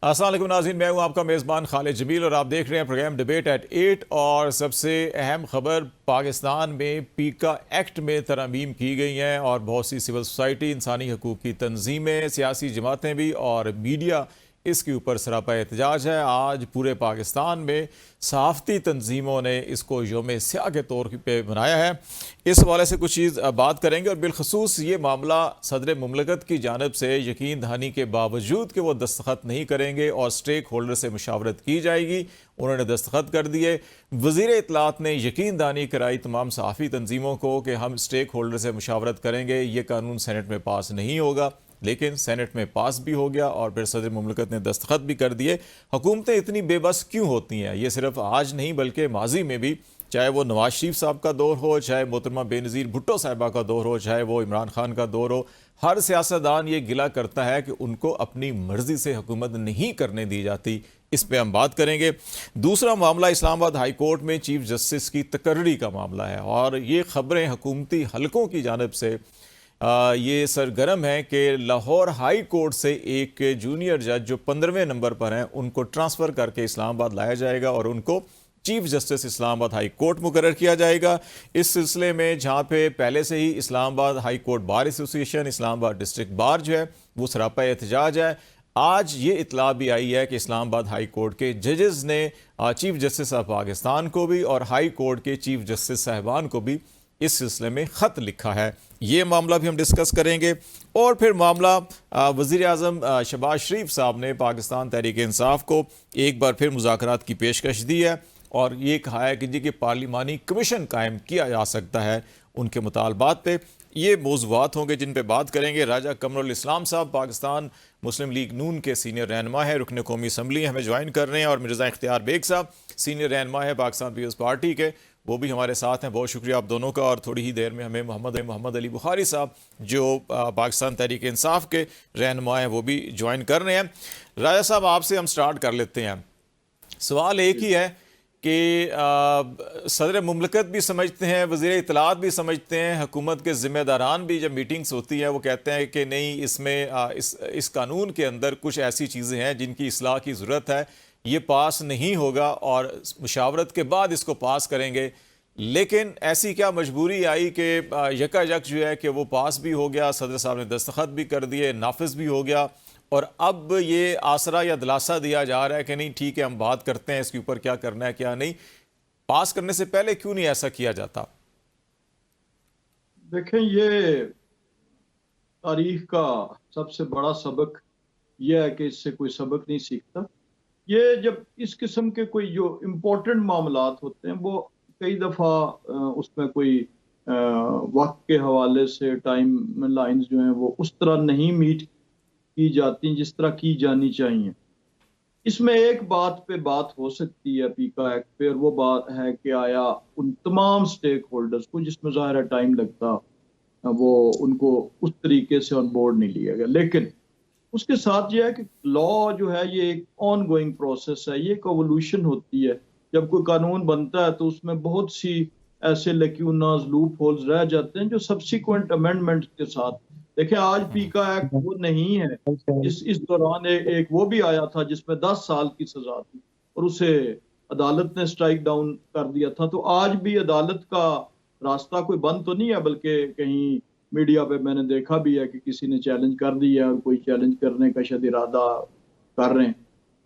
अस्सलाम वालेकुम नाज़रीन, मैं हूं आपका मेज़बान खालिद जमील और आप देख रहे हैं प्रोग्राम डिबेट एट 8। और सबसे अहम खबर, पाकिस्तान में पीका एक्ट में तरमीम की गई हैं और बहुत सी सिविल सोसाइटी, इंसानी हकूक़ की तंजीमें, सियासी जमातें भी और मीडिया इसके ऊपर सरापा एहतजाज है। आज पूरे पाकिस्तान में सहाफ़ती तंजीमों ने इसको यौम स्याह के तौर पे मनाया है। इस हवाले से कुछ चीज़ बात करेंगे और बिलखसूस ये मामला सदर मुमलकत की जानिब से यकीन दहानी के बावजूद कि वो दस्तखत नहीं करेंगे और स्टेक होल्डर से मुशावरत की जाएगी, उन्होंने दस्तखत कर दिए। वज़ीर इत्तलात ने यकीन दहानी कराई तमाम सहाफ़ी तंजीमों को कि हम स्टेक होल्डर से मुशावरत करेंगे, ये कानून सेनेट में पास नहीं होगा। लेकिन सेनेट में पास भी हो गया और फिर सदर मुमलकत ने दस्तखत भी कर दिए। हुकूमतें इतनी बेबस क्यों होती हैं? ये सिर्फ आज नहीं बल्कि माजी में भी, चाहे वो नवाज शरीफ साहब का दौर हो, चाहे मोहतरमा बेनज़ीर भुट्टो साहिबा का दौर हो, चाहे वो इमरान खान का दौर हो, हर सियासतदान ये गिला करता है कि उनको अपनी मर्जी से हुकूमत नहीं करने दी जाती। इस पर हम बात करेंगे। दूसरा मामला इस्लामाबाद हाई कोर्ट में चीफ जस्टिस की तकर्री का मामला है और ये खबरें हुकूमती हलकों की जानिब से ये सरगर्म है कि लाहौर हाई कोर्ट से एक जूनियर जज जो 15वें नंबर पर हैं, उनको ट्रांसफ़र करके इस्लामाबाद लाया जाएगा और उनको chief justice Islamabad high court मुकर्रर किया जाएगा। इस सिलसिले में जहाँ पे पहले से ही Islamabad high court bar association, Islamabad district bar जो है वो सरापा एहतजाज है। आज ये इतला भी आई है कि इस्लामाबाद हाई कोर्ट के जजेस ने चीफ जस्टिस ऑफ पाकिस्तान को भी और हाई कोर्ट के चीफ जस्टिस साहिबान को भी इस सिलसिले में ख़त लिखा है। ये मामला भी हम डिस्कस करेंगे। और फिर मामला वज़ीर आज़म शहबाज शरीफ साहब ने पाकिस्तान तहरीक इंसाफ को एक बार फिर मुज़ाकरात की पेशकश दी है और ये कहा है कि जी कि पार्लिमानी कमीशन कायम किया जा सकता है उनके मुतालबात पे। ये मौज़ूआत होंगे जिन पे बात करेंगे। राजा कमरुल इस्लाम साहब पाकिस्तान मुस्लिम लीग नून के सीनियर रहनुमा है, रुकन कौमी असम्बली हमें ज्वाइन कर रहे हैं। और मिर्ज़ा इख्तियार बेग साहब सीनियर रहनुमा है पाकिस्तान पीपल्स पार्टी के, वो भी हमारे साथ हैं। बहुत शुक्रिया आप दोनों का। और थोड़ी ही देर में हमें मोहम्मद अली बुखारी साहब जो पाकिस्तान तहरीक इंसाफ के रहनुमा हैं वो भी ज्वाइन कर रहे हैं। राजा साहब, आपसे हम स्टार्ट कर लेते हैं। सवाल एक ही है कि सदर मुमलकत भी समझते हैं, वज़ीर इत्तलात भी समझते हैं, हुकूमत के ज़िम्मेदारान भी जब मीटिंग्स होती हैं वो कहते हैं कि नहीं, इसमें इस कानून के अंदर कुछ ऐसी चीज़ें हैं जिनकी इस्लाह की ज़रूरत है, ये पास नहीं होगा और मुशावरत के बाद इसको पास करेंगे। लेकिन ऐसी क्या मजबूरी आई कि यकायक जो है कि वो पास भी हो गया, सदर साहब ने दस्तखत भी कर दिए, नाफिज भी हो गया और अब ये आसरा या दिलासा दिया जा रहा है कि नहीं ठीक है, हम बात करते हैं इसके ऊपर क्या करना है क्या नहीं। पास करने से पहले क्यों नहीं ऐसा किया जाता? देखें, ये तारीख का सबसे बड़ा सबक यह है कि इससे कोई सबक नहीं सीखता। ये जब इस किस्म के कोई जो इम्पोर्टेंट मामलात होते हैं वो कई दफ़ा उसमें कोई वक्त के हवाले से टाइम लाइंस जो हैं वो उस तरह नहीं मीट की जाती जिस तरह की जानी चाहिए। इसमें एक बात पे बात हो सकती है पीका एक्ट पे, और वो बात है कि आया उन तमाम स्टेक होल्डर्स को, जिसमें ज़ाहिर टाइम लगता, वो उनको उस तरीके से ऑन बोर्ड नहीं लिया गया। लेकिन उसके साथ यह है कि लॉ जो है ये एक ऑन गोइंग प्रोसेस है, ये एक एवोल्यूशन होती है। जब कोई कानून बनता है तो उसमें बहुत सी ऐसे लैक्यूनास, लूप होल्स रह जाते हैं जो सब्सिक्वेंट अमेंडमेंट के साथ। देखें, आज पीका एक्ट वो नहीं है। इस दौरान एक वो भी आया था जिसमें 10 साल की सजा थी और उसे अदालत ने स्ट्राइक डाउन कर दिया था। तो आज भी अदालत का रास्ता कोई बंद तो नहीं है, बल्कि कहीं मीडिया पे मैंने देखा भी है कि किसी ने चैलेंज कर दिया है और कोई चैलेंज करने का शायद इरादा कर रहे हैं।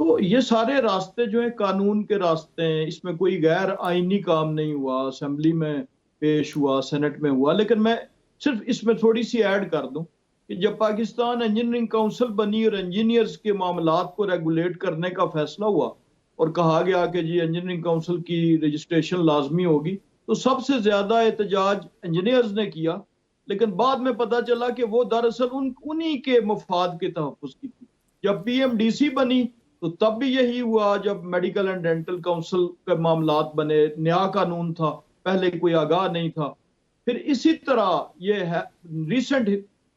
तो ये सारे रास्ते जो है कानून के रास्ते हैं, इसमें कोई गैर आईनी काम नहीं हुआ। असेंबली में पेश हुआ, सेनेट में हुआ। लेकिन मैं सिर्फ इसमें थोड़ी सी ऐड कर दूं कि जब पाकिस्तान इंजीनियरिंग काउंसिल बनी और इंजीनियर्स के मामलात को रेगुलेट करने का फैसला हुआ और कहा गया कि जी इंजीनियरिंग काउंसिल की रजिस्ट्रेशन लाजमी होगी, तो सबसे ज्यादा एहतजाज इंजीनियर्स ने किया। लेकिन बाद में पता चला कि वो दरअसल उन्हीं के मफाद के तहफ़्फ़ुज़ की थी। जब पीएमडीसी बनी तो तब भी यही हुआ। जब मेडिकल एंड डेंटल काउंसिल के मामलात बने, नया कानून था, पहले कोई आगाह नहीं था। फिर इसी तरह ये है, रिसेंट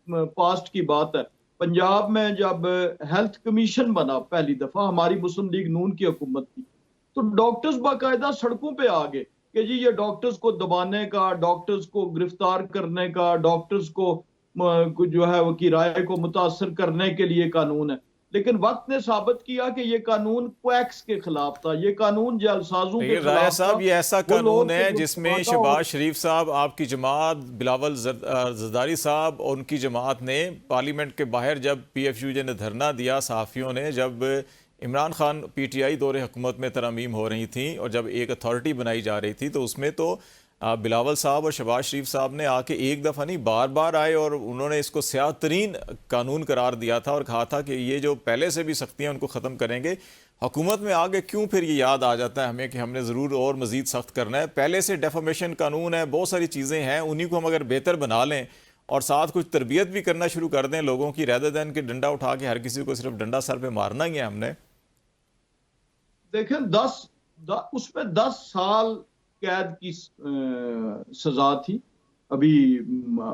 पास्ट की बात है, पंजाब में जब हेल्थ कमीशन बना पहली दफा, हमारी मुस्लिम लीग नून की हुकूमत थी, तो डॉक्टर्स बाकायदा सड़कों पे आ गए कि जी ये डॉक्टर्स को दबाने का, डॉक्टर्स को गिरफ्तार करने का, डॉक्टर्स को जो है वो किराए को मुतासर करने के लिए कानून है। लेकिन वक्त ने साबित किया कि ये कानून क्वैक्स के खिलाफ था, ये कानून जालसाजों के लेकिन राजा खिलाफ था। साहब, ये ऐसा वो कानून लोग थे है जो जिसमें धमाका और शहबाज शरीफ साहब, आपकी जमात, बिलावल जरदारी साहब और उनकी जमात ने पार्लियामेंट के बाहर जब PFUJ ने धरना दिया, सहाफ़ियों ने, जब इमरान खान PTI दौरे हुकूमत में तरमीम हो रही थी और जब एक अथॉरिटी बनाई जा रही थी, तो उसमें तो बिलावल साहब और शहबाज शरीफ साहब ने आके एक दफ़ा नहीं बार बार आए और उन्होंने इसको स्याह तरीन कानून करार दिया था और कहा था कि ये जो पहले से भी सख्तियाँ उनको ख़त्म करेंगे। हुकूमत में आगे क्यों फिर ये याद आ जाता है हमें कि हमने ज़रूर और मज़ीद सख्त करना है? पहले से डेफामेशन कानून है, बहुत सारी चीज़ें हैं, उन्हीं को हम अगर बेहतर बना लें और साथ कुछ तरबियत भी करना शुरू कर दें लोगों की, रेदर दैन कि डंडा उठा के हर किसी को सिर्फ डंडा सर पे मारना ही है हमने। देखें, उसमें 10 साल कैद की सजा थी। अभी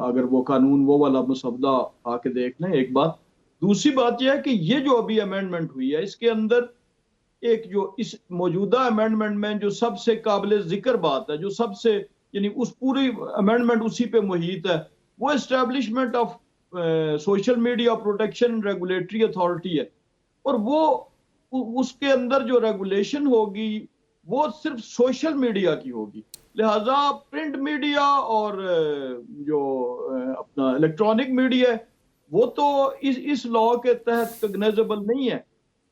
अगर वो कानून वो वाला मसवदा आके देख लें, एक बात। दूसरी बात यह है कि ये जो अभी अमेंडमेंट हुई है, इसके अंदर एक जो इस मौजूदा अमेंडमेंट में जो सबसे काबिल जिक्र बात है, जो सबसे यानी उस पूरी अमेंडमेंट उसी पे मुहित है, वो establishment of social media protection regulatory authority है। और वो उसके अंदर जो रेगुलेशन होगी वो सिर्फ सोशल मीडिया की होगी। लिहाजा प्रिंट मीडिया और जो अपना इलेक्ट्रॉनिक मीडिया है, वो तो इस लॉ के तहत कग्नाइजेबल नहीं है।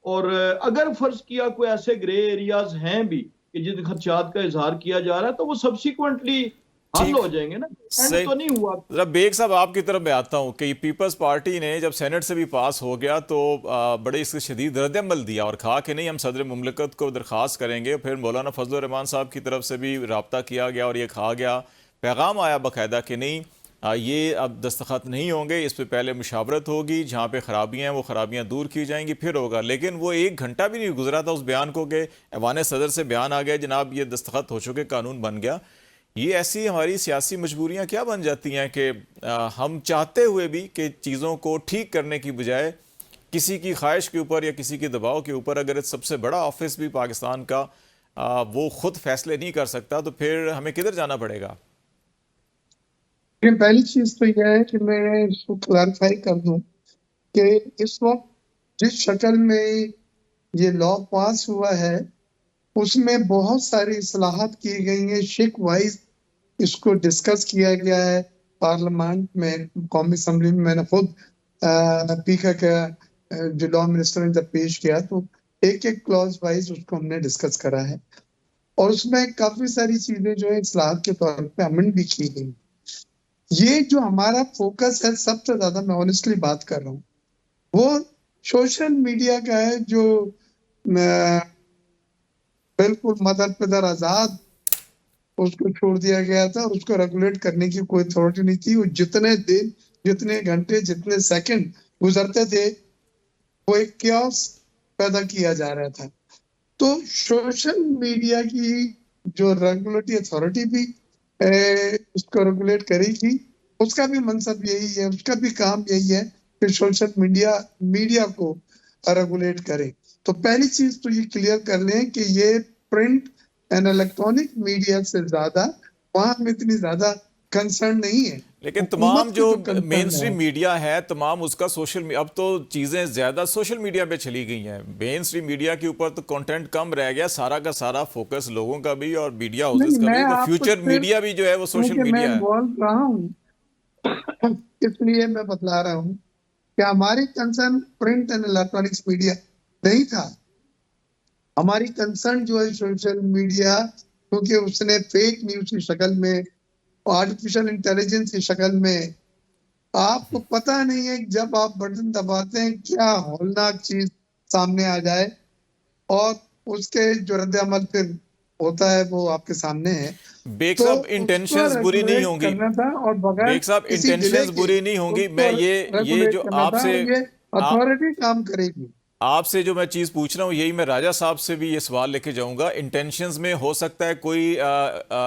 और अगर फर्ज किया कोई ऐसे ग्रे एरियाज हैं भी कि जिन खदशात का इजहार किया जा रहा है, तो वो सब्सिक्वेंटली हल ठीक, हो जाएंगे ना। एंड सही। तो नहीं हुआ। जरा बेग साहब, आपकी तरफ मैं आता हूँ कि पीपल्स पार्टी ने जब सेनेट से भी पास हो गया तो बड़े इसके शदीद रद्दअमल दिया और कहा कि नहीं, हम सदर मुमलिकत को दरख्वास्त करेंगे। फिर मौलाना फजल रहमान साहब की तरफ से भी रब्ता किया गया और ये कहा गया, पैगाम आया बाकायदा कि नहीं, ये अब दस्तखत नहीं होंगे, इस पर पहले मुशावरत होगी, जहाँ पे खराबियाँ हैं वो खराबियाँ दूर की जाएंगी, फिर होगा। लेकिन वो 1 घंटा भी नहीं गुजरा था उस बयान को कि ऐवान सदर से बयान आ गया, जनाब ये दस्तखत हो चुके, कानून बन गया। ये ऐसी हमारी सियासी मजबूरियां क्या बन जाती हैं कि हम चाहते हुए भी कि चीज़ों को ठीक करने की बजाय किसी की ख्वाहिश के ऊपर या किसी के दबाव के ऊपर, अगर सबसे बड़ा ऑफिस भी पाकिस्तान का वो खुद फैसले नहीं कर सकता, तो फिर हमें किधर जाना पड़ेगा? लेकिन पहली चीज तो यह है कि मैं इसको क्लैरिफाई कर दूं कि इस वक्त जिस शक्ल में ये लॉ पास हुआ है उसमें बहुत सारी इस्लाहात की गई हैं, शिक वाइज इसको डिस्कस किया गया है पार्लियामेंट में, कौमी असम्बली में। मैंने खुद पीका का जो लॉ मिनिस्टर ने जब पेश किया तो एक एक क्लॉज वाइज उसको हमने डिस्कस करा है और उसमें काफी सारी चीजें जो है इस्लाहात के तौर पे अमन भी की गई। ये जो हमारा फोकस है सबसे ज्यादा, मैं ऑनेस्टली बात कर रहा हूँ, वो सोशल मीडिया का है, जो बिल्कुल मदर पिदर आजाद उसको छोड़ दिया गया था और उसको रेगुलेट करने की कोई अथॉरिटी नहीं थी। वो जितने दिन, जितने घंटे, जितने सेकंड गुजरते थे वो एक क्योस पैदा किया जा रहा था। तो सोशल मीडिया की जो रेगुलेटरी अथॉरिटी भी उसको रेगुलेट करेगी, उसका भी मनसब यही है, उसका भी काम यही है कि सोशल मीडिया को रेगुलेट करे। तो पहली चीज तो ये क्लियर कर लें कि ये प्रिंट एंड इलेक्ट्रॉनिक मीडिया से ज्यादा वहां में इतनी ज्यादा कंसर्न नहीं है। लेकिन तमाम जो मेन स्ट्रीम मीडिया है, तमाम उसका सोशल, अब तो चीज़ें ज़्यादा सोशल मीडिया पे चली गई हैं। मेन स्ट्रीम मीडिया के ऊपर तो कंटेंट कम रह गया, सारा का सारा फोकस लोगों का भी और मीडिया हाउसेस का भी, तो फ्यूचर मीडिया भी जो है वो सोशल मीडिया है। बोल रहा हूँ इसलिए मैं बतला रहा हूँ कि हमारी concern print and electronics media नहीं था। हमारी कंसर्न जो है सोशल मीडिया, क्योंकि उसने फेक न्यूज की शक्ल में, आर्टिफिशियल इंटेलिजेंस की शक्ल में, आपको पता नहीं है जब आप बटन दबाते हैं क्या हौलनाक चीज सामने आ जाए और उसके जो रद्द अमल फिर होता है वो आपके सामने है। बेग साहब, इंटेंशंस बुरी नहीं होंगी, बेग साहब इंटेंशंस बुरी नहीं होंगी। मैं ये जो आपसे अथॉरिटी काम करेगी, आपसे जो मैं चीज़ पूछ रहा हूँ, यही मैं राजा साहब से भी ये सवाल लेके जाऊंगा। इंटेंशंस में हो सकता है कोई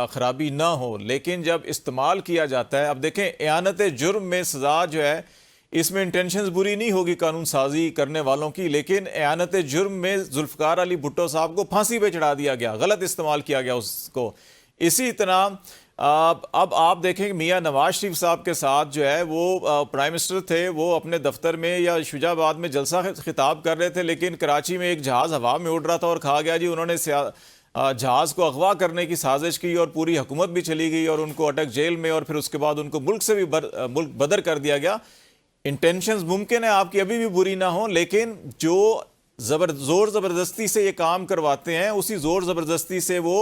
खराबी ना हो, लेकिन जब इस्तेमाल किया जाता है, अब देखें एयानत जुर्म में सज़ा जो है, इसमें इंटेंशंस बुरी नहीं होगी कानून साजी करने वालों की, लेकिन एयानत जुर्म में जुल्फ़कार अली भुट्टो साहब को फांसी पे चढ़ा दिया गया, गलत इस्तेमाल किया गया उसको। इसी तरह अब आप देखें मियां नवाज शरीफ साहब के साथ जो है वो प्राइम मिनिस्टर थे, वो अपने दफ्तर में या शुजाबाद में जलसा खिताब कर रहे थे, लेकिन कराची में एक जहाज़ हवा में उड़ रहा था और कहा गया जी उन्होंने जहाज़ को अगवा करने की साजिश की और पूरी हुकूमत भी चली गई और उनको अटक जेल में और फिर उसके बाद उनको मुल्क से भी मुल्क बदर कर दिया गया। इंटेंशंस मुमकिन है आपकी अभी भी बुरी ना हो, लेकिन जो जोर ज़बरदस्ती से ये काम करवाते हैं उसी जोर ज़बरदस्ती से वो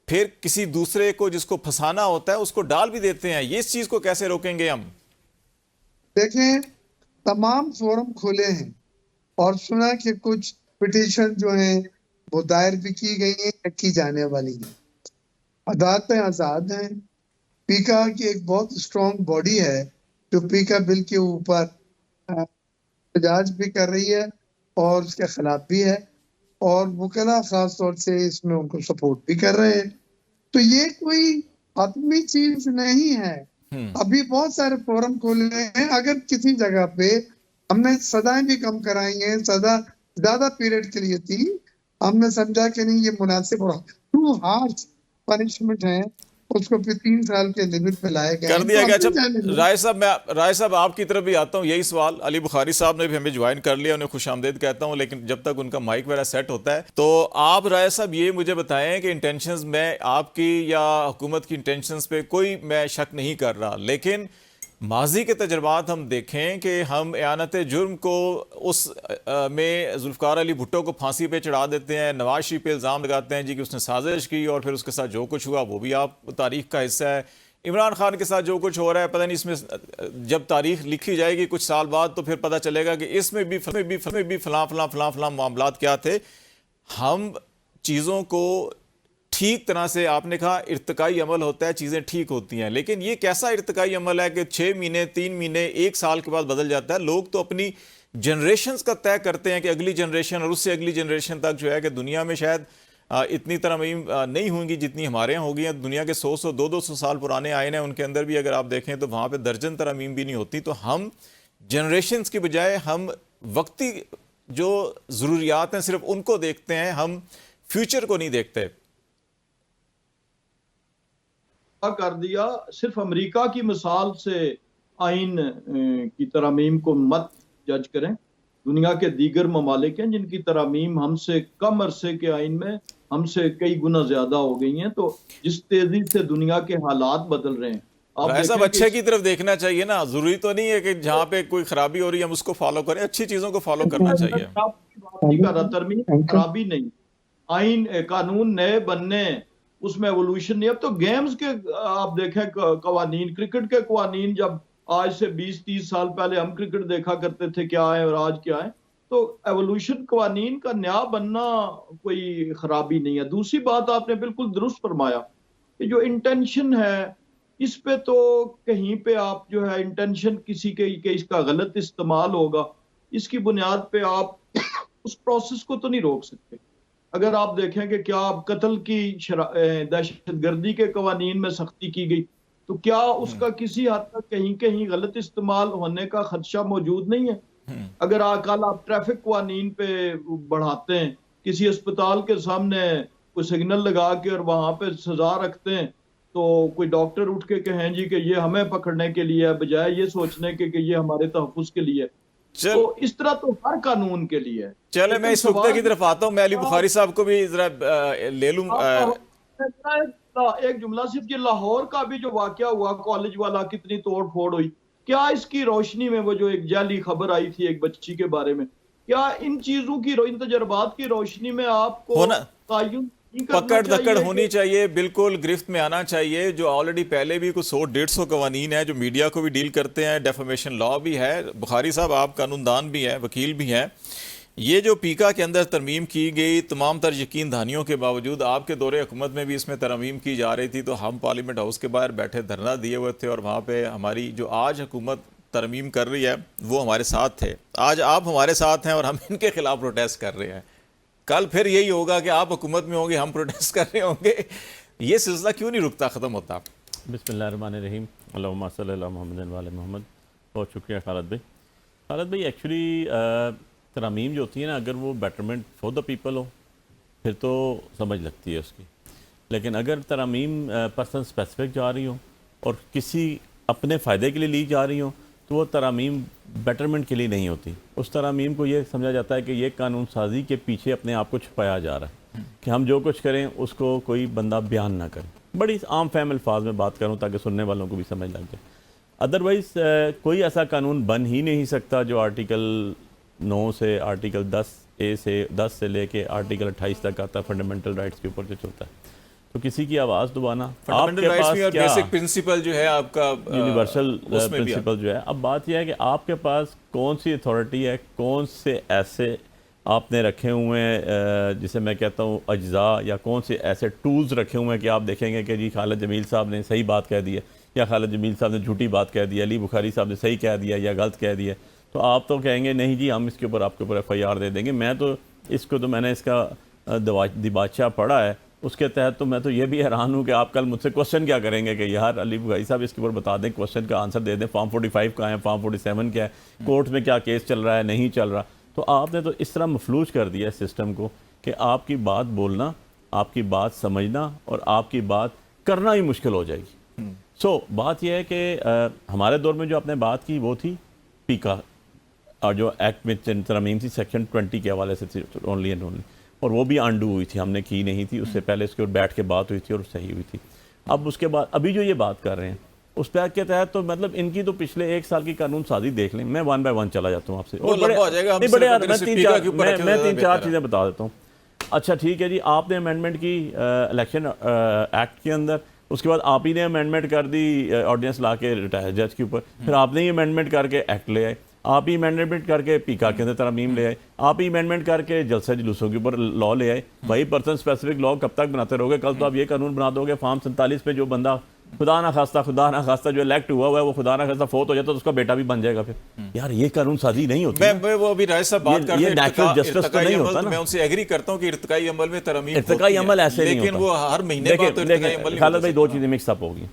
फिर किसी दूसरे को जिसको फंसाना होता है उसको डाल भी देते हैं। ये इस चीज़ को कैसे रोकेंगे हम? देखें, तमाम फोरम खुले हैं और सुना कि कुछ पिटीशन जो हैं वो दायर भी की गई हैं या की जाने वाली हैं। अदालतें आज़ाद हैं। पीका की एक बहुत स्ट्रॉन्ग बॉडी है जो पीका बिल के ऊपर एहतजाज भी कर रही है और उसके खिलाफ भी है, और वकला खास तौर से इसमें उनको सपोर्ट भी कर रहे हैं। तो ये कोई आत्मी चीज नहीं है। अभी बहुत सारे फोरम खोले हैं। अगर किसी जगह पे हमने सजाएं भी कम कराई हैं, सजा ज्यादा पीरियड के लिए थी, हमने समझा कि नहीं ये मुनासिब और टू हार्श पनिशमेंट है, उसको फिर 3 साल के लिमिट पे लाया गया कर दिया गया। तो अच्छा राय साहब आपकी तरफ भी आता हूँ, यही सवाल अली बुखारी साहब ने भी हमें ज्वाइन कर लिया, उन्हें खुशामदीद कहता हूँ, लेकिन जब तक उनका माइक वगैरह सेट होता है तो आप राय साहब ये मुझे बताएं कि इंटेंशंस में आपकी या हुकूमत की इंटेंशंस पे कोई मैं शक नहीं कर रहा, लेकिन माजी के तजर्बात हम देखें कि हम एयानत जुर्म को में जुल्फ़िकार अली भुट्टो को फांसी पे चढ़ा देते हैं, नवाज शरीफ पे इल्ज़ाम लगाते हैं जी कि उसने साजिश की और फिर उसके साथ जो कुछ हुआ वो भी आप तारीख का हिस्सा है। इमरान खान के साथ जो कुछ हो रहा है पता नहीं, इसमें जब तारीख लिखी जाएगी कुछ साल बाद तो फिर पता चलेगा कि इसमें भी फलां मामलात क्या थे। हम चीज़ों को ठीक तरह से, आपने कहा इर्तिकाई अमल होता है, चीज़ें ठीक होती हैं, लेकिन ये कैसा इर्तिकाई अमल है कि 6 महीने 3 महीने 1 साल के बाद बदल जाता है। लोग तो अपनी जनरेशन्स का तय करते हैं कि अगली जनरेशन और उससे अगली जनरेशन तक जो है कि दुनिया में शायद इतनी तरमीम नहीं होंगी जितनी हमारे यहाँ होगी। दुनिया के 100 200 साल पुराने आइन हैं, उनके अंदर भी अगर आप देखें तो वहाँ पर दर्जन तरमीम भी नहीं होती। तो हम जनरेशन्स की बजाय हम वक्ती जो ज़रूरियात हैं सिर्फ उनको देखते हैं, हम फ्यूचर को नहीं देखते। कर दिया सिर्फ अमेरिका की मिसाल से आइन की तरमीम को मत जज करें। दुनिया के दीगर ममालिक हैं जिनकी तरमीम हमसे कम अरसे के आइन में हमसे कई गुना ज्यादा हो गई हैं। तो जिस तेजी से दुनिया के हालात बदल रहे हैं, आप ऐसा अच्छे की तरफ देखना चाहिए ना, जरूरी तो नहीं है कि जहाँ पे कोई खराबी हो रही है हम उसको फॉलो करें, अच्छी चीजों को फॉलो करना चाहिए। तरमीम खराबी नहीं, आइन कानून नए बनने उसमें एवोल्यूशन नहीं। अब तो गेम्स के आप देखें कवानीन, क्रिकेट के कवानीन, जब आज से 20-30 साल पहले हम क्रिकेट देखा करते थे क्या है और आज क्या है, तो एवोल्यूशन कवानीन का नया बनना कोई खराबी नहीं है। दूसरी बात आपने बिल्कुल दुरुस्त फरमाया कि जो इंटेंशन है इस पे तो कहीं पे आप जो है इंटेंशन किसी के इसका गलत इस्तेमाल होगा, इसकी बुनियाद पे आप उस प्रोसेस को तो नहीं रोक सकते। अगर आप देखें कि क्या कत्ल की दहशतगर्दी के कवानीन में सख्ती की गई, तो क्या उसका किसी हद तक कहीं कहीं गलत इस्तेमाल होने का खदशा मौजूद नहीं है? अगर कल आप ट्रैफिक कवानीन पे बढ़ाते हैं, किसी अस्पताल के सामने कोई सिग्नल लगा के और वहां पे सजा रखते हैं, तो कोई डॉक्टर उठ के कहें जी कि ये हमें पकड़ने के लिए है, बजाय ये सोचने के कि ये हमारे तहफ़्फ़ुज़ के लिए है। तो इस तरह तो हर कानून के लिए है। चले मैं इस नुक्ते की तरफ आता हूं, मैं अली बुखारी साहब को भी जरा ले लूं। एक जुमला सिर्फ, ये लाहौर का भी जो वाकया हुआ कॉलेज वाला, कितनी तोड़ फोड़ हुई, क्या इसकी रोशनी में वो जो एक जाली खबर आई थी एक बच्ची के बारे में, क्या इन चीजों की इन तजर्बात की रोशनी में आपको तायुन पकड़ दकड़ होनी चाहिए, बिल्कुल गिरफ्त में आना चाहिए। जो ऑलरेडी पहले भी कुछ 100-150 कवानीन है जो मीडिया को भी डील करते हैं, डेफेमेशन लॉ भी है। बुखारी साहब आप कानूनदान भी हैं, वकील भी हैं। ये जो पीका के अंदर तरमीम की गई, तमाम तर यकीन दहानियों के बावजूद आपके दौरे हुकूमत में भी इसमें तरमीम की जा रही थी, तो हम पार्लियामेंट हाउस के बाहर बैठे धरना दिए हुए थे और वहाँ पर हमारी जो आज हुकूमत तरमीम कर रही है वो हमारे साथ थे। आज आप हमारे साथ हैं और हम इनके खिलाफ प्रोटेस्ट कर रहे हैं। कल फिर यही होगा कि आप हुकूमत में होंगे, हम प्रोटेस्ट कर रहे होंगे। ये सिलसिला क्यों नहीं रुकता, ख़त्म होता? बिस्मिल्लाहिर्रहमानिर्रहीम, अल्लाहुम्मा सल्ली अला मुहम्मदिन व अला मोहम्मद। बहुत शुक्रिया खालिद भाई। एक्चुअली तरमीम जो होती है ना, अगर वो बेटरमेंट फॉर द पीपल हो फिर तो समझ लगती है उसकी। लेकिन अगर तरमीम पर्सन स्पेसिफिक जा रही हो और किसी अपने फ़ायदे के लिए ली जा रही हो तो वो तरमीम बेटरमेंट के लिए नहीं होती। उस तरमीम को ये समझा जाता है कि ये कानून साजी के पीछे अपने आप को छुपाया जा रहा है कि हम जो कुछ करें उसको कोई बंदा बयान ना करे। बड़ी आम फहम अल्फाज में बात करूँ ताकि सुनने वालों को भी समझ लग जाए। अदरवाइज़ कोई ऐसा कानून बन ही नहीं सकता जो आर्टिकल 9 से आर्टिकल 10A से 10 से लेके आर्टिकल 28 तक आता है, फंडामेंटल राइट्स के ऊपर जो चलता है। तो किसी की आवाज़ दबाना आपके पास क्या बेसिक प्रिंसिपल जो है आपका यूनिवर्सल प्रिंसिपल जो है। अब बात यह है कि आपके पास कौन सी अथॉरिटी है, कौन से ऐसे आपने रखे हुए हैं जिसे मैं कहता हूँ अज्जा, या कौन से ऐसे टूल्स रखे हुए हैं कि आप देखेंगे कि जी खालिद जमील साहब ने सही बात कह दी है या खालिद जमील साहब ने झूठी बात कह दी है, अली बुखारी साहब ने सही कह दिया या गलत कह दिया, तो आप तो कहेंगे नहीं जी हम इसके ऊपर आपके ऊपर FIR दे देंगे। मैं तो इसको तो मैंने इसका दिबाचा पढ़ा है, उसके तहत तो मैं तो ये भी हैरान हूँ कि आप कल मुझसे क्वेश्चन क्या करेंगे कि यार अली बुखारी साहब इसके ऊपर बता दें, क्वेश्चन का आंसर दे दें, फॉर्म 45 कहाँ है, फॉर्म 47 क्या है, कोर्ट में क्या केस चल रहा है, नहीं चल रहा। तो आपने तो इस तरह मफलूज कर दिया सिस्टम को कि आपकी बात बोलना, आपकी बात समझना और आपकी बात करना ही मुश्किल हो जाएगी। बात यह है कि हमारे दौर में जो आपने बात की वो थी पीका, और जो एक्ट में तरमीम थी सेक्शन 20 के हवाले से थी ओनली एंड ओनली, और वो भी अंडू हुई थी, हमने की नहीं थी। उससे पहले इसके ऊपर बैठ के बात हुई थी और सही हुई थी। अब उसके बाद अभी जो ये बात कर रहे हैं उस पर के तहत तो मतलब इनकी तो पिछले 1 साल की कानून साजी देख लें। मैं 1 बाय 1 चला जाता हूँ आपसे, और मैं 3-4 चीज़ें बता देता हूँ। अच्छा ठीक है जी, आपने अमेंडमेंट की इलेक्शन एक्ट के अंदर, उसके बाद आप ही ने अमेंडमेंट कर दी ऑर्डिनेंस ला के रिटायर जज के ऊपर, फिर आपने ही अमेंडमेंट करके एक्ट ले आए, आप ही अमेंडमेंट करके पीका के अंदर तरमीम ले आए, आप ही अमेंडमेंट करके जलसा जुलूसों के ऊपर लॉ ले आए। भाई पर्सन स्पेसिफिक लॉ कब तक बनाते रहोगे? कल तो आप ये कानून बना दोगे फॉर्म 47 पे जो बंदा खुदा ना खास्ता जो इलेक्ट हुआ है वो खुदा ना खास्ता फोत हो जाता तो उसका बेटा भी बन जाएगा। फिर यार ये कानून साजी नहीं होती। मैं वो अभी राय साहब बात करते हैं नेचुरल जस्टिस तो नहीं होता ना। मैं उनसे एग्री करता हूँ कि इर्तिकाई अमल में तरमीम इर्तिकाई अमल ऐसे नहीं होता, लेकिन वो हर महीने बाद तो इर्तिकाई अमल नहीं। खालिद भाई 2 चीज़ें मिक्सअप होगी।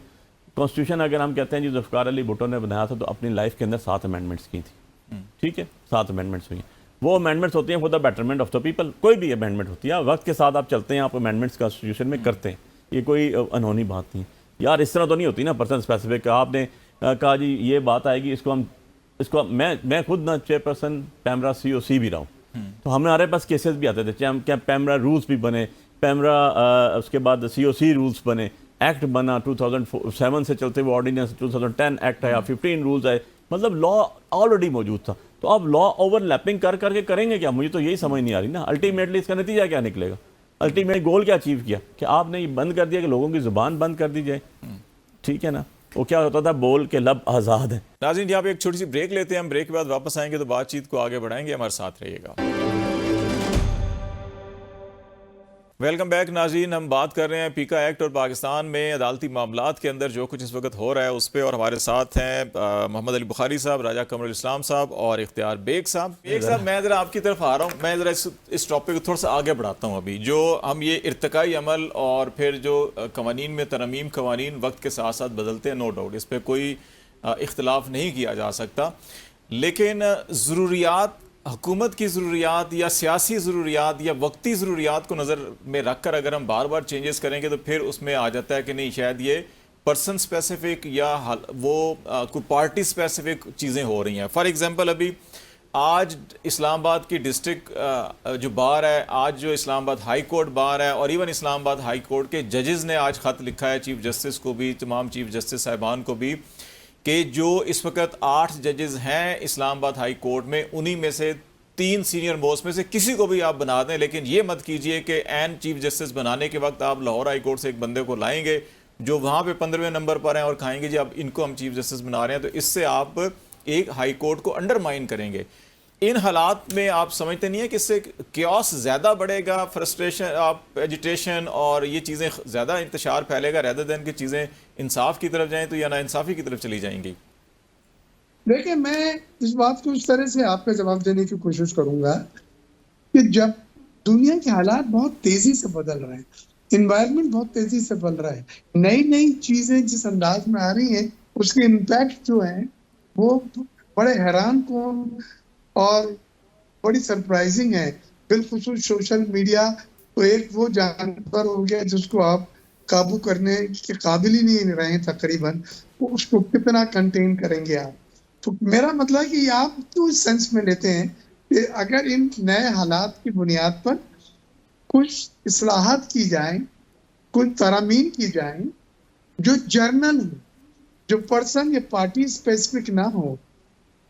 कॉन्स्टिट्यूशन अगर हम कहते हैं जी जुल्फ़िकार अली भुट्टो ने बनाया था तो अपनी लाइफ के अंदर 7 अमेंडमेंट्स की थी, ठीक है, 7 अमेंडमेंट्स हुई। वो अमेंडमेंट्स होती हैं for the betterment of the people. कोई भी अमेंडमेंट होती है वक्त के साथ आप चलते हैं, आप अमेंडमेंट्स कॉन्स्टिट्यूशन में करते हैं, ये कोई अनहोनी बात नहीं। यार इस तरह तो नहीं होती ना पर्सन स्पेसिफिक। आपने कहा जी ये बात आएगी, इसको मैं खुद ना चेयरपर्सन पैमरा COC भी रहा हूँ, तो हमारे पास केसेस भी आते थे, क्या पैमरा रूल्स भी बने, पैमरा उसके बाद COC रूल्स बने, एक्ट बना 2007 से चलते हुए ऑर्डिनेंस 2010 एक्ट आया, 15 रूल्स आए, मतलब लॉ ऑलरेडी मौजूद था। तो आप लॉ ओवरलैपिंग कर करके करेंगे क्या? मुझे तो यही समझ नहीं आ रही ना। अल्टीमेटली इसका नतीजा क्या निकलेगा? अल्टीमेट गोल क्या अचीव किया कि आपने ये बंद कर दिया कि लोगों की जुबान बंद कर दी जाए, ठीक है ना। वो क्या होता था, बोल के लब आज़ाद है। नाज़रीन यहाँ पे एक छोटी सी ब्रेक लेते हैं, हम ब्रेक के बाद वापस आएंगे तो बातचीत को आगे बढ़ाएंगे, हमारे साथ रहिएगा। वेलकम बैक नाज़रीन, हम बात कर रहे हैं पीका एक्ट और पाकिस्तान में अदालती मामलात के अंदर जो कुछ इस वक्त हो रहा है उस पर, और हमारे साथ हैं मोहम्मद अली बुखारी साहब, राजा कमरुल इस्लाम साहब और इख्तियार बेग साहब। एक साहब मैं ज़रा आपकी तरफ आ रहा हूँ, मैं ज़रा इस टॉपिक को थोड़ा सा आगे बढ़ाता हूँ। अभी जो हम ये इर्तिकाई अमल और फिर जो कवानीन में तरमीम कवानीन वक्त के साथ साथ बदलते हैं, नो डाउट इस पर कोई इख्तलाफ नहीं किया जा सकता, लेकिन ज़रूरियात, हुकूमत की ज़रूरियात या सियासी ज़रूरियात या वक्ती ज़रूरियात को नज़र में रख कर अगर हम बार बार चेंजेस करेंगे तो फिर उसमें आ जाता है कि नहीं शायद ये पर्सन स्पेसिफिक या वो कोई पार्टी स्पेसिफिक चीज़ें हो रही हैं। फॉर एग्ज़ाम्पल अभी आज इस्लामाबाद की डिस्ट्रिक्ट जो बार है, आज जो इस्लामाबाद हाई कोर्ट बार है और इवन इस्लामाबाद हाई कोर्ट के जजेस ने आज ख़त लिखा है चीफ जस्टिस को भी, तमाम चीफ जस्टिस साहिबान को भी, कि जो इस वक्त 8 जजेस हैं इस्लामाबाद हाई कोर्ट में, उन्हीं में से 3 सीनियर मोस्ट में से किसी को भी आप बना दें, लेकिन ये मत कीजिए कि एन चीफ जस्टिस बनाने के वक्त आप लाहौर हाई कोर्ट से एक बंदे को लाएंगे जो वहाँ पे 15वें नंबर पर हैं और खाएंगे जी अब इनको हम चीफ जस्टिस बना रहे हैं, तो इससे आप एक हाई कोर्ट को अंडरमाइन करेंगे। इन हालात में आप समझते नहीं है कि इससे क्योस ज़्यादा बढ़ेगा, फ्रस्ट्रेशन, आप एजिटेशन और ये चीज़ें ज़्यादा इंतशार फैलेगा, रेदर देन कि चीज़ें इंसाफ की तरफ जाएं तो या ना इंसाफी की तरफ चली जाएंगी? देखिए, मैं इस बात को इस तरह से आपका जवाब देने की कोशिश करूंगा कि जब दुनिया के हालात बहुत तेजी से बदल रहे हैं, इन्वायरमेंट बहुत तेजी से बदल रहा है, नई नई चीजें जिस अंदाज में आ रही हैं उसके इम्पैक्ट जो है वो बड़े हैरान कौन और बड़ी सरप्राइजिंग है। बिलखुसूस सोशल मीडिया तो एक वो जानवर हो गया जिसको आप काबू करने के काबिल ही नहीं रहे तकरीबन, तो उसको कितना कंटेन करेंगे आप? तो मेरा मतलब है कि आप क्यों इस सेंस में लेते हैं कि अगर इन नए हालात की बुनियाद पर कुछ इस्लाहात की जाए, कुछ तरामीम की जाए जो जर्नल हो, जो पर्सन या पार्टी स्पेसिफिक ना हो,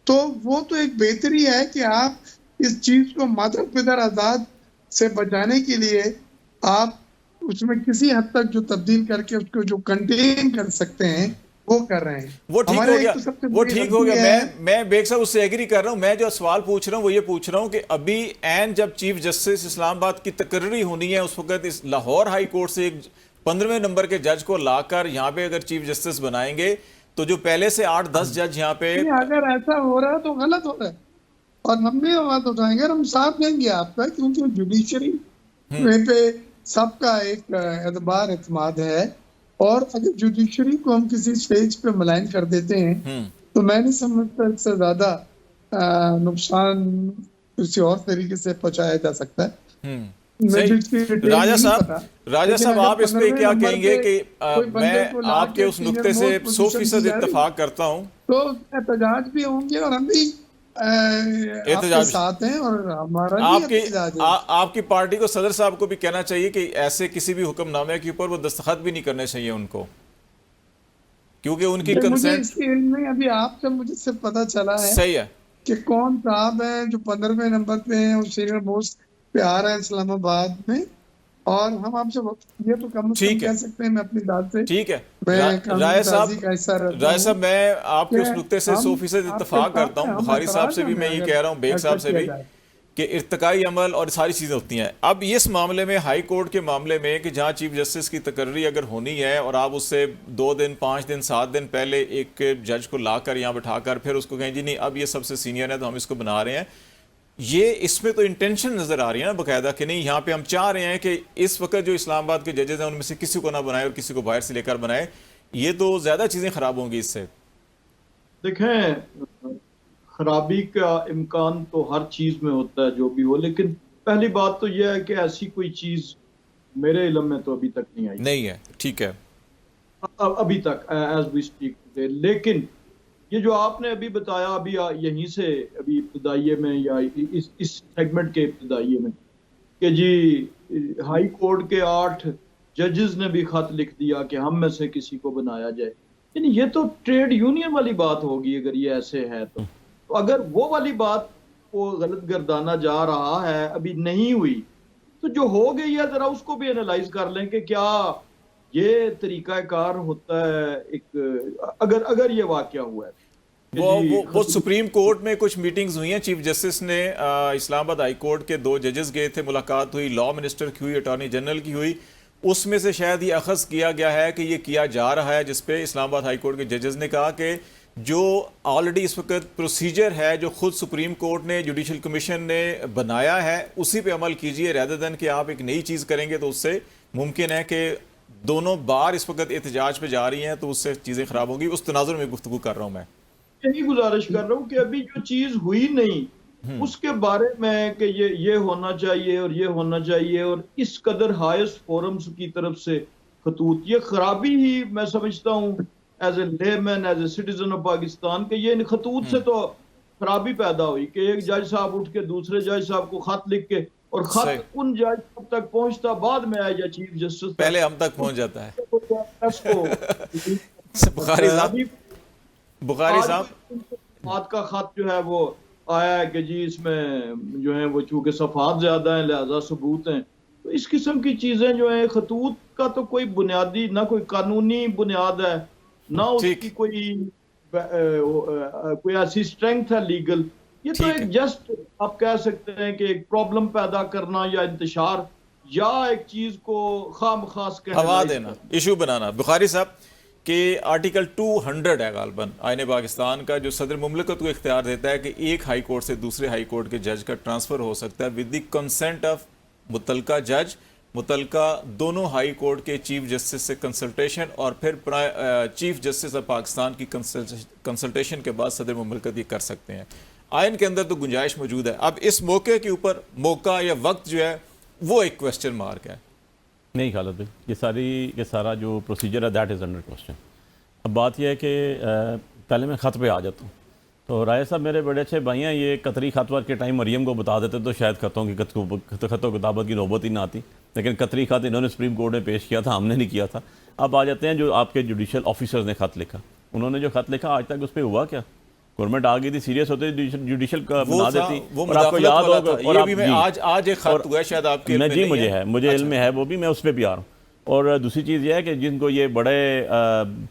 तो वो तो एक बेहतरी है कि आप इस चीज को माता पिता आजाद से बचाने के लिए आप उसमें किसी हद तक जो तब्दील करके उसको जो कंटेन कर सकते हैं वो कर रहे हैं। वो ठीक हमारे हो एक गया, तो सबसे वो बड़ी ठीक हो गलती गया। है- मैं बेग साहब उससे एग्री कर रहा हूं। मैं जो सवाल पूछ रहा हूं वो ये पूछ रहा हूं कि अभी एन जब चीफ जस्टिस इस्लामाबाद की तकर्री होनी है, उस वक्त इस लाहौर हाई कोर्ट से एक 15वें नंबर के जज को लाकर यहाँ पे अगर चीफ जस्टिस बनाएंगे तो जो पहले से 8-10 जज यहाँ पे नहीं, अगर ऐसा हो रहा है तो गलत हो रहा है, और हम भी आवाज उठाएंगे और हम साथ देंगे आपका, क्योंकि जुडिशरी पे सबका एक एतबार एतमाद है, और अगर जुडिशरी को हम किसी स्टेज पे मलाइन कर देते हैं तो मैं नहीं समझता इससे ज्यादा नुकसान किसी और तरीके से पहुंचाया जा सकता है। सही। राजा साहब आप इस पे क्या कहेंगे कि मैं आपके उस नुक्ते से 100% इत्तेफाक करता हूं, तो एहतजाज भी होंगे और हम भी आपके साथ हैं, और हमारा भी एहतजाज है। आपकी पार्टी को सदर साहब को भी कहना चाहिए कि ऐसे किसी भी हुक्मनामे के ऊपर वो दस्तखत भी नहीं करने चाहिए उनको, क्योंकि उनकी कंसेंट अभी आपसे मुझे सिर्फ पता चला है सही है कि कौन साहब है जो 15वें नंबर पे हैं, और सीनियर मोस्ट पे आ रहे हैं इस्लामाबाद में, और हम आपसे ये तो कम से कम कह सकते हैं मैं अपनी दाद से। ठीक है राय साहब, मैं आपके उस नुक्ते से 100% इत्तेफाक करता हूँ। बुखारी साहब से भी मैं ये कह रहा हूँ, बेग साहब से भी, कि इर्तिकाई अमल और सारी चीज़ें होती हैं। अब इस मामले में, हाई कोर्ट के मामले में, कि जहाँ चीफ जस्टिस की तकर्री अगर होनी है और आप उससे 2 दिन 5 दिन 7 दिन पहले एक जज को लाकर यहाँ बैठाकर फिर उसको कहें जी नहीं अब ये सबसे सीनियर है तो हम इसको बना रहे हैं, ये इसमें तो इंटेंशन नजर आ रही है ना बाकायदा कि नहीं, यहाँ पे हम चाह रहे हैं कि इस वक्त जो इस्लामाबाद के जजेस हैं उनमें से किसी को ना बनाए और किसी को बाहर से लेकर बनाए। ये तो ज्यादा चीजें खराब होंगी इससे। देखें, खराबी का इम्कान तो हर चीज में होता है जो भी हो, लेकिन पहली बात तो यह है कि ऐसी कोई चीज मेरे इल्म में तो अभी तक नहीं है। ठीक है, अभी तक एज वी स्पीक टुडे। लेकिन ये जो आपने अभी बताया, अभी यहीं से अभी इब्तदाइये में या इस सेगमेंट के इब्तदाइये में, कि जी हाई कोर्ट के 8 जजेस ने भी खत लिख दिया कि हम में से किसी को बनाया जाए, यानी ये तो ट्रेड यूनियन वाली बात होगी अगर ये ऐसे है तो अगर वो वाली बात को गलत गर्दाना जा रहा है, अभी नहीं हुई, तो जो हो गई है जरा उसको भी एनालाइज कर लें कि क्या ये तरीकाकार होता है एक, अगर ये वाकया हुआ है। वो सुप्रीम कोर्ट में कुछ मीटिंग्स हुई हैं, चीफ जस्टिस ने इस्लामाबाद हाई कोर्ट के 2 जजेस गए थे, मुलाकात हुई, लॉ मिनिस्टर की हुई, अटॉर्नी जनरल की हुई, उसमें से शायद ये अखज़ किया गया है कि ये किया जा रहा है, जिसपे इस्लामाबाद हाई कोर्ट के जजेस ने कहा कि जो ऑलरेडी इस वक्त प्रोसीजर है जो खुद सुप्रीम कोर्ट ने, जुडिशल कमीशन ने बनाया है, उसी पे अमल कीजिए, रेदर देन कि आप एक नई चीज़ करेंगे तो उससे मुमकिन है कि दोनों बार इस वक्त एहतजाज पे जा रही हैं तो उससे चीज़ें ख़राब होंगी। उस तनाजुर में गुफ्तगू कर रहा हूँ, मैं यही गुजारिश कर रहा हूँ कि अभी जो चीज़ हुई नहीं उसके बारे में कि ये होना चाहिए और ये होना चाहिए, और इस कदर हाईएस्ट फोरम्स की तरफ से खतूत, ये खराबी ही मैं समझता हूँ as a layman, as a citizen of Pakistan, के ये खतूत से तो खराबी पैदा हुई कि एक जज साहब उठ के दूसरे जज साहब को खत लिख के, और खत उन जज तक पहुंचता बाद में आया या चीफ जस्टिस पहले हम तक पहुंच जाता है। बुखारी साहब बात का खत जो है वो आया है कि जी इसमें जो है वो चूंकि सफात ज्यादा है लिहाजा सबूत हैं, तो इस किस्म की चीजें जो है, खतूत का तो कोई बुनियादी ना कोई कानूनी बुनियाद है ना उसकी कोई ऐसी स्ट्रेंथ है लीगल, ये तो एक जस्ट आप कह सकते हैं कि एक प्रॉब्लम पैदा करना या इंतशार या एक चीज को खामखास हवा देना, इशू बनाना। बुखारी साहब कि आर्टिकल 200 है गालबन आईन पाकिस्तान का, जो सदर मुमलिकत को इख्तियार देता है कि एक हाई कोर्ट से दूसरे हाई कोर्ट के जज का ट्रांसफ़र हो सकता है विद द कंसेंट ऑफ मुतलका जज, मुतलका दोनों हाई कोर्ट के चीफ जस्टिस से कंसल्टेशन, और फिर चीफ जस्टिस ऑफ पाकिस्तान की कंसल्टेशन के बाद सदर मुमलिकत ये कर सकते हैं। आइन के अंदर तो गुंजाइश मौजूद है। अब इस मौके के ऊपर मौका या वक्त जो है वो एक क्वेश्चन मार्क है। नहीं खालिद भाई, ये सारा जो प्रोसीजर है दैट इज़ अंडर क्वेश्चन। अब बात यह है कि पहले मैं ख़त पे आ जाता हूँ। तो राय साहब मेरे बड़े अच्छे भाई हैं, ये कतरी ख़त के टाइम मरियम को बता देते तो शायद ख़तों किताबत की नौबत ही ना आती, लेकिन कतरी ख़त इन्होंने सुप्रीम कोर्ट में पेश किया था, हमने नहीं किया था। अब आ जाते हैं जो आपके जुडिशल ऑफिसर्स ने ख़त लिखा, उन्होंने जो ख़त लिखा आज तक उस पर हुआ क्या? गवर्नमेंट आ गई थी, सीरियस होते जुडिशल का बना देती। और आपको याद होगा और भी मैं आज एक खत हुआ शायद आपके में, जी मुझे इल्म है, वो भी मैं उस पर भी आ रहा हूँ। और दूसरी चीज़ ये है कि जिनको ये बड़े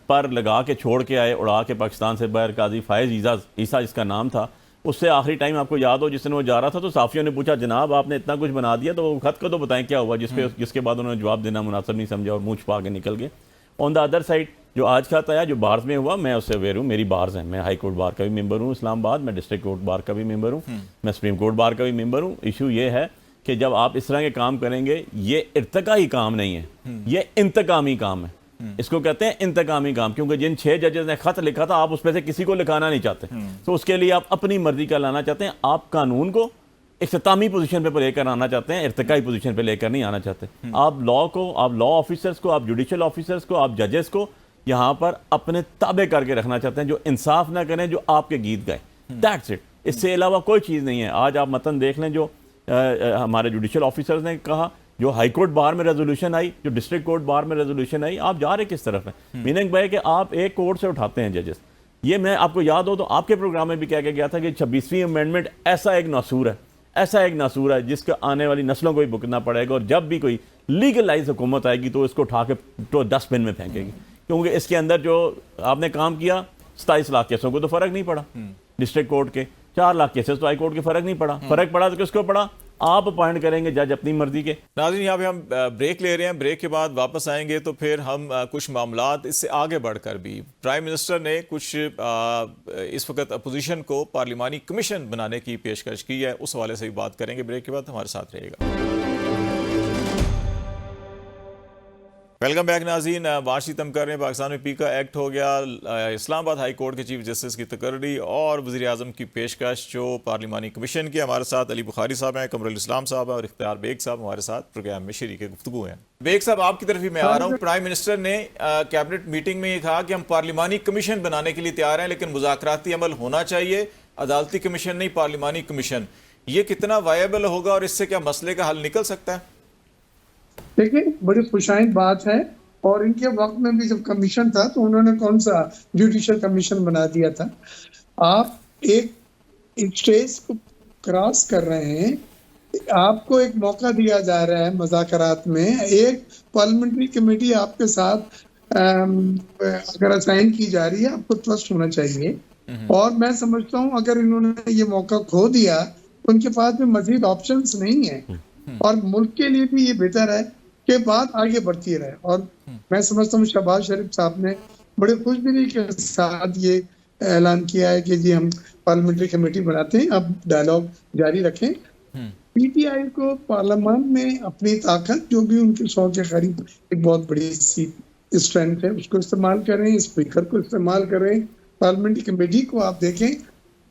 पर लगा के छोड़ के आए उड़ा के पाकिस्तान से बाहर, काजी फायज़ ईसा जिसका नाम था, उससे आखिरी टाइम आपको याद हो जिस दिन वो जा रहा था तो साफियों ने पूछा जनाब आपने इतना कुछ बना दिया तो खत को तो बताएं क्या हुआ, जिसके बाद उन्होंने जवाब देना मुनासिब नहीं समझा और मुँह छुपा के निकल गए। ऑन द अदर साइड जो आज खत आया जो बार्स में हुआ, मैं उससे अवेयर हूँ, मेरी बार्स हैं, मैं हाई कोर्ट बार का भी मेंबर हूँ इस्लामाबाद, मैं डिस्ट्रिक्ट कोर्ट बार का भी मेंबर हूँ, मैं सुप्रीम कोर्ट बार का भी मेंबर हूँ। इशू ये है कि जब आप इस तरह के काम करेंगे, ये इर्तकाई काम नहीं है, ये इंतकामी काम है। इसको कहते हैं इंतकामी काम, क्योंकि जिन 6 जजेस ने खत लिखा था आप उसमें से किसी को लिखाना नहीं चाहते, तो उसके लिए आप अपनी मर्जी का लाना चाहते हैं। आप कानून को इख्तितामी पोजीशन पे लेकर आना चाहते हैं, इर्तिकाई पोजीशन पे लेकर नहीं आना चाहते। आप लॉ को, आप लॉ ऑफिसर्स को, आप जुडिशल ऑफिसर्स को, आप जजेस को यहाँ पर अपने ताबे करके रखना चाहते हैं, जो इंसाफ ना करें, जो आपके गीत गाए, दैट्स इट। इससे अलावा कोई चीज़ नहीं है। आज आप मतन देख लें जो हमारे जुडिशल ऑफिसर्स ने कहा, जो हाई कोर्ट बार में रेजोल्यूशन आई, जो डिस्ट्रिक्ट कोर्ट बार में रेजोल्यूशन आई, आप जा रहे किस तरफ हैं? मीनिंग भाई कि आप एक कोर्ट से उठाते हैं जजेस। ये मैं आपको याद हो तो आपके प्रोग्राम में भी कह के गया था कि 26वीं अमेंडमेंट ऐसा एक नासूर है, ऐसा एक नासूर है जिसका आने वाली नस्लों को भी भुगतना पड़ेगा, और जब भी कोई लीगलाइज हुकूमत आएगी तो इसको उठा के तो डस्टबिन में फेंकेगी, क्योंकि इसके अंदर जो आपने काम किया 27 लाख केसों को तो फ़र्क नहीं पड़ा, डिस्ट्रिक्ट कोर्ट के 4 लाख केसेस तो हाई कोर्ट के फ़र्क नहीं पड़ा, फ़र्क पड़ा तो किसको पड़ा? आप अपॉइंट करेंगे जज अपनी मर्जी के। नाज़रीन यहाँ पे हम ब्रेक ले रहे हैं, ब्रेक के बाद वापस आएंगे तो फिर हम कुछ मामलात इससे आगे बढ़कर भी, प्राइम मिनिस्टर ने कुछ इस वक्त अपोजिशन को पार्लिमानी कमीशन बनाने की पेशकश की है, उस हवाले से भी बात करेंगे। ब्रेक के बाद हमारे साथ रहेगा। वेलकम बैक नाज़रीन, बातचीत हम कर रहे हैं पाकिस्तान में पीका एक्ट हो गया, इस्लामाबाद हाई कोर्ट के चीफ जस्टिस की तकर्री और वज़ीर आज़म की पेशकश जो पार्लिमानी कमीशन की। हमारे साथ अली बुखारी साहब हैं, कमरुल इस्लाम साहब हैं और इख्तियार बेग साहब हमारे साथ प्रोग्राम में शरीक गुफ्तगू हैं। बेग साहब आपकी तरफ ही मैं आ रहा हूँ। प्राइम मिनिस्टर ने कैबिनेट मीटिंग में ये कहा कि हम पार्लिमानी कमीशन बनाने के लिए तैयार हैं, लेकिन मुज़ाकराती अमल होना चाहिए, अदालती कमीशन नहीं, पार्लिमानी कमीशन। ये कितना वायबल होगा और इससे क्या मसले का हल निकल सकता है? देखिए, बड़ी खुशाइन बात है। और इनके वक्त में भी जब कमीशन था तो उन्होंने कौन सा जुडिशल कमीशन बना दिया था। आप एक स्टेज को क्रॉस कर रहे हैं, आपको एक मौका दिया जा रहा है मुज़ाकरात में, एक पार्लियामेंट्री कमेटी आपके साथ अगर असाइन की जा रही है, आपको ट्रस्ट होना चाहिए। और मैं समझता हूँ अगर इन्होंने ये मौका खो दिया तो उनके पास में मजीद ऑप्शंस नहीं है, और मुल्क के लिए भी ये बेहतर है कि बात आगे बढ़ती रहे। और मैं समझता हूँ शहबाज शरीफ साहब ने बड़े खुशदिली के साथ ये ऐलान किया है कि जी हम पार्लियामेंट्री कमेटी बनाते हैं, अब डायलॉग जारी रखें। पीटीआई को पार्लियामान में अपनी ताकत जो भी उनके 100 के करीब एक बहुत बड़ी सी स्ट्रेंथ है उसको इस्तेमाल करें, स्पीकर को इस्तेमाल करें, पार्लियामेंट्री कमेटी को आप देखें।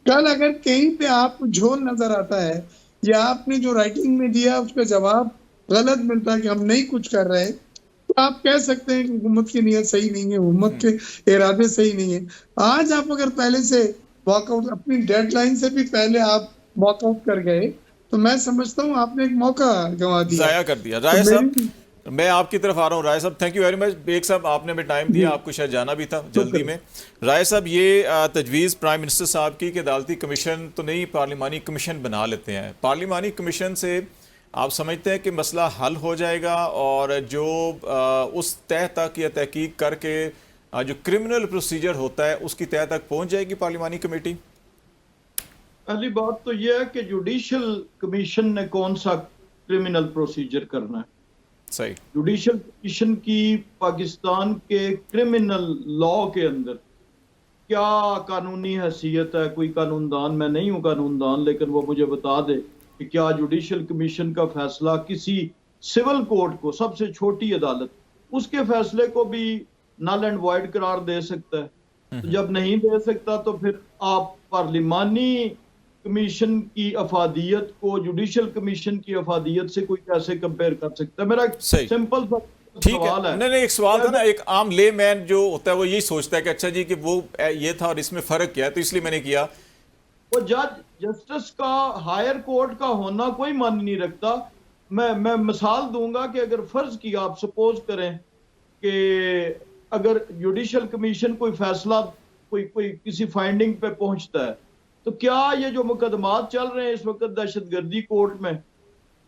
कल अगर कहीं पे आपको झोल नजर आता है या आपने जो राइटिंग में दिया उसका जवाब गलत मिलता है कि हम नहीं कुछ कर रहे, तो आप कह सकते हैं कि हुकूमत की नीयत सही नहीं है, हुकूमत के इरादे सही नहीं है। आज आप अगर पहले से वॉकआउट, अपनी डेडलाइन से भी पहले आप वॉकआउट कर गए, तो मैं समझता हूँ आपने एक मौका गंवा दिया, जाया कर दिया। राय साहब, मैं आपकी तरफ आ रहा हूँ। राय साहब, thank you very much. Baig साहब, आपने हमें टाइम दिया, आपको शायद जाना भी था जल्दी में। राय साहब, ये तजवीज़ प्राइम मिनिस्टर साहब की कि अदालती कमीशन तो नहीं, पार्लिमानी कमीशन बना लेते हैं, पार्लिमानी कमीशन से आप समझते हैं कि मसला हल हो जाएगा और जो उस तह तक या तहकीक करके जो क्रिमिनल प्रोसीजर होता है उसकी तह तक पहुंच जाएगी पार्लिमानी कमेटी? पहली बात तो यह है कि जुडिशल कमीशन ने कौन सा क्रिमिनल प्रोसीजर करना है। सही। जुडिशल कमीशन की पाकिस्तान के क्रिमिनल लॉ के अंदर क्या कानूनी हैसियत है? कोई कानूनदान, मैं नहीं हूं कानूनदान, लेकिन वो मुझे बता दे कि क्या जुडिशल कमीशन का फैसला किसी सिविल कोर्ट को, सबसे छोटी अदालत, उसके फैसले को भी नल एंड वॉइड करार दे सकता है? तो जब नहीं दे सकता तो फिर आप पार्लिमानी कमीशन की अफादियत को जुडिशल कमीशन की अफादियत से कोई कैसे कंपेयर कर सकता है? मेरा एक सही। सिंपल ठीक सवाल है। नहीं, एक सवाल था ना, एक आम लेमैन जो होता है वो यही सोचता है कि अच्छा जी कि वो ये था और इसमें फर्क क्या है, तो इसलिए मैंने किया। वो जस्टिस का हायर कोर्ट का होना कोई मायने नहीं रखता। मैं मिसाल दूंगा कि अगर फर्ज किया, आप सपोज करें कि अगर जुडिशल कमीशन कोई फैसला कोई कोई किसी फाइंडिंग पे पहुंचता है, तो क्या ये जो मुकदमात चल रहे हैं इस वक्त दहशतगर्दी कोर्ट में,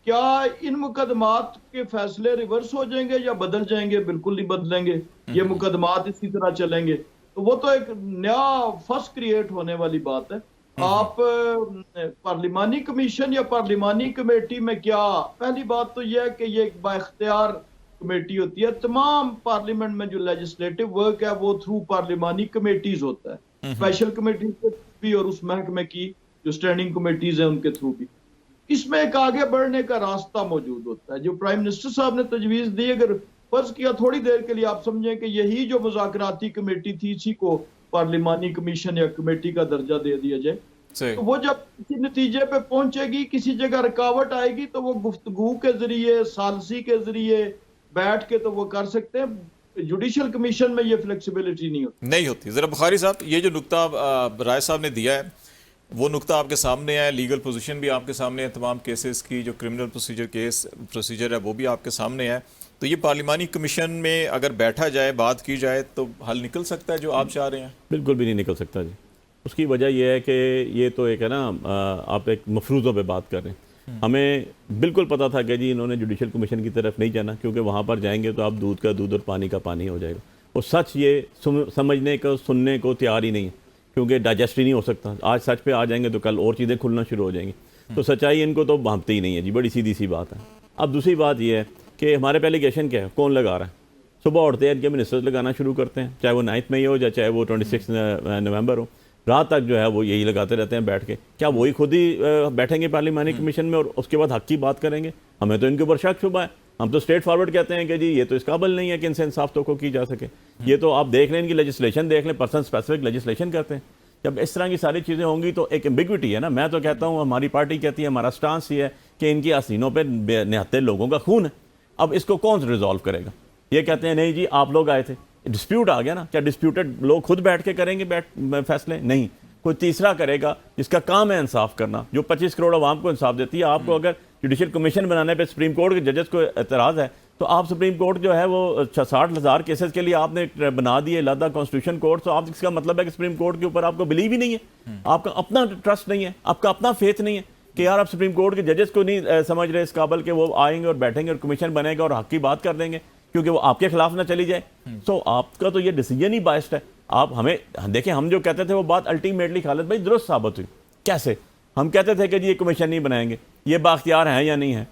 क्या इन मुकदमात के फैसले रिवर्स हो जाएंगे या बदल जाएंगे? बिल्कुल नहीं बदलेंगे, ये मुकदमात इसी तरह चलेंगे। तो वो तो एक नया फर्स्ट क्रिएट होने वाली बात है। आप पार्लिमानी कमीशन या पार्लिमानी कमेटी में क्या, पहली बात तो यह है कि ये एक बाइख्तियार कमेटी होती है। तमाम पार्लियामेंट में जो लेजिस्लेटिव वर्क है वो थ्रू पार्लिमानी कमेटीज होता है, स्पेशल कमेटी भी और उस महकमे की जो स्टैंडिंग कमेटीज है उनके थ्रू भी। इसमें एक आगे बढ़ने का रास्ता मौजूद होता है जो प्राइम मिनिस्टर साहब ने तजवीज दी। अगर फर्ज किया थोड़ी देर के लिए आप समझें कि यही जो मुज़ाकराती कमेटी थी इसी को पार्लिमानी कमीशन या कमेटी का दर्जा दे दिया जाए, तो वो जब किसी नतीजे पे पहुंचेगी, किसी जगह रुकावट आएगी, तो वो गुफ्तगू के जरिए, सालसी के जरिए बैठ के तो वो कर सकते हैं। जुडिशल कमीशन में ये फ्लेक्सिबिलिटी नहीं होती। जरा बुखारी साहब, ये जो नुक्ता राय साहब ने दिया है वो नुक्ता आपके सामने है, लीगल पोजीशन भी आपके सामने है, तमाम केसेस की जो क्रिमिनल प्रोसीजर है वो भी आपके सामने है। तो ये पार्लिमानी कमीशन में अगर बैठा जाए, बात की जाए, तो हल निकल सकता है जो आप चाह रहे हैं? बिल्कुल भी नहीं निकल सकता जी। उसकी वजह यह है कि ये तो एक है ना, आप एक मफरूज़ों पे बात कर रहे हैं। हमें बिल्कुल पता था कि जी इन्होंने जुडिशल कमीशन की तरफ नहीं जाना, क्योंकि वहाँ पर जाएंगे तो आप दूध का दूध और पानी का पानी हो जाएगा। और सच ये समझने को, सुनने को तैयार ही नहीं है, क्योंकि डाइजेस्ट ही नहीं हो सकता। आज सच पे आ जाएंगे तो कल और चीज़ें खुलना शुरू हो जाएंगी। तो सच्चाई इनको तो भांपती ही नहीं है जी, बड़ी सीधी सी बात है। अब दूसरी बात यह है कि हमारे पे एलिगेशन क्या है, कौन लगा रहा है? सुबह उठते हैं इनके मिनिस्टर्स लगाना शुरू करते हैं, चाहे वो 9 मई हो या चाहे वो 26 नवंबर हो, रात तक जो है वो यही लगाते रहते हैं बैठ के। क्या वही खुद ही बैठेंगे पार्लिमानी कमीशन में और उसके बाद हक की बात करेंगे? हमें तो इनके ऊपर शक शुबा है। हम तो स्ट्रेट फॉरवर्ड कहते हैं कि जी ये तो इस काबिल नहीं है कि इनसे इंसाफ तो को की जा सके। ये तो आप देख लें, इनकी लेजिस्लेशन देख लें, पर्सन स्पेसिफिक लेजिस्लेशन करते हैं। जब इस तरह की सारी चीज़ें होंगी तो एक एम्बिग्विटी है ना। मैं तो कहता हूँ, हमारी पार्टी कहती है, हमारा स्टांस ये है कि इनकी हसीनों पर निहत्ते लोगों का खून है। अब इसको कौन रिजॉल्व करेगा? ये कहते हैं नहीं जी आप लोग आए थे, डिस्प्यूट आ गया ना। क्या डिस्प्यूटेड लोग खुद बैठ के करेंगे फैसले? नहीं, कोई तीसरा करेगा जिसका काम है इंसाफ करना, जो 25 करोड़ आवाम को इंसाफ देती है। आपको अगर जुडिशल कमीशन बनाने पे सुप्रीम कोर्ट के जजेस को एतराज़ है तो आप सुप्रीम कोर्ट जो है वो 60,000 केसेस के लिए आपने बना दिए अलग कॉन्स्टिट्यूशन कोर्ट। तो आप इसका मतलब है कि सुप्रीम कोर्ट के ऊपर आपको बिलीव ही नहीं है, आपका अपना ट्रस्ट नहीं है, आपका अपना फेथ नहीं है कि यार आप सुप्रीम कोर्ट के जजेस को नहीं समझ रहे इस काबिल के वो आएंगे और बैठेंगे और कमीशन बनेगा और हक की बात कर देंगे क्योंकि वो आपके खिलाफ ना चली जाए। तो आपका तो ये डिसीजन ही बायस्ड है। आप हमें देखें, हम जो कहते थे वो बात अल्टीमेटली खालिद भाई दुरुस्त साबित हुई। कैसे? हम कहते थे कि जी ये कमीशन नहीं बनाएंगे, ये बाख्तियार हैं या नहीं है,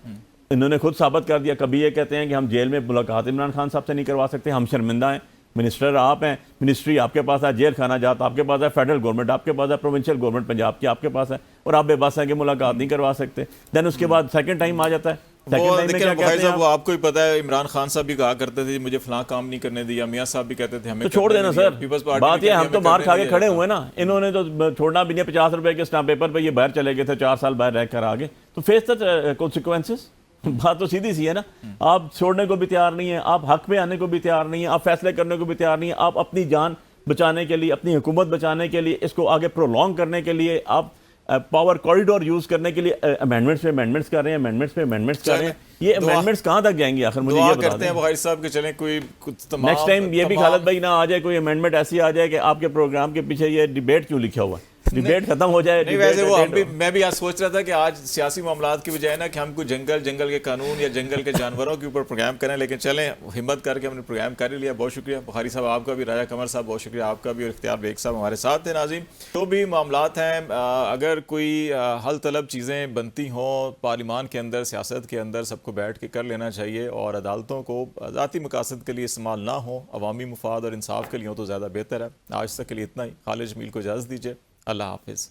इन्होंने खुद साबित कर दिया। कभी ये कहते हैं कि हम जेल में मुलाकात इमरान खान साहब से नहीं करवा सकते, हम शर्मिंदा हैं। मिनिस्टर आप हैं, मिनिस्ट्री आपके पास है, जेल खाना जात आपके पास है, फेडरल गवर्नमेंट आपके पास है, प्रोविंशियल गवर्नमेंट पंजाब की आपके पास है, और आप बेबस हैं कि मुलाकात नहीं करवा सकते। देन उसके बाद सेकंड टाइम आ जाता है। वो आपको ही पता है, इमरान खान साहब भी कहा करते थे मुझे फलां काम नहीं करने दिया, मियां साहब भी कहते थे हमें तो छोड़ देना सर। बात ये हम तो मार खा के खड़े हुए ना, इन्होंने तो छोड़ना भी नहीं। 50 रुपए के स्टाम्प पेपर पे ये बाहर चले गए थे, 4 साल बाहर रह कर आगे, तो फेस द कॉन्सिक्वेंसेस। बात तो सीधी सी है ना। आप छोड़ने को भी तैयार नहीं है, आप हक पे आने को भी तैयार नहीं है, आप फैसले करने को भी तैयार नहीं है। आप अपनी जान बचाने के लिए, अपनी हुकूमत बचाने के लिए, इसको आगे प्रोलॉन्ग करने के लिए, आप पावर कॉरिडोर यूज करने के लिए अमेंडमेंट्स पे अमेंडमेंट्स कर रहे हैं, अमेंडमेंट्स पे अमेंडमेंट्स कर रहे हैं। ये अमेंडमेंट्स कहाँ तक जाएंगी आखिर? मुझे ये बता दें। बुखारी साहब के चलें कोई नेक्स्ट टाइम ये भी खालिद भाई ना आ जाए कोई अमेंडमेंट ऐसी आ जाए कि आपके प्रोग्राम के पीछे ये डिबेट क्यों लिखा हुआ है, डिबेट खत्म हो जाए। नहीं वैसे वो मैं भी आज सोच रहा था कि आज सियासी मामलात की बजाय ना कि हम कोई जंगल के कानून या जंगल के जानवरों के ऊपर प्रोग्राम करें, लेकिन चलें हिम्मत करके हमने प्रोग्राम कर ही लिया। बहुत शुक्रिया बुखारी साहब आपका भी, राजा कमर साहब बहुत शुक्रिया आपका भी, और इख्तियार बेग साहब हमारे साथ थे। नाज़रीन, तो भी मामलात हैं, अगर कोई हल तलब चीज़ें बनती हों पार्लिमान के अंदर, सियासत के अंदर, सबको बैठ के कर लेना चाहिए और अदालतों को ज़ाती मकासद के लिए इस्तेमाल ना हो, अवामी मुफाद और इंसाफ के लिए हो तो ज़्यादा बेहतर है। आज तक के लिए इतना ही। खालिद जमील को इजाज़त दीजिए। अल्लाह हाफिज़।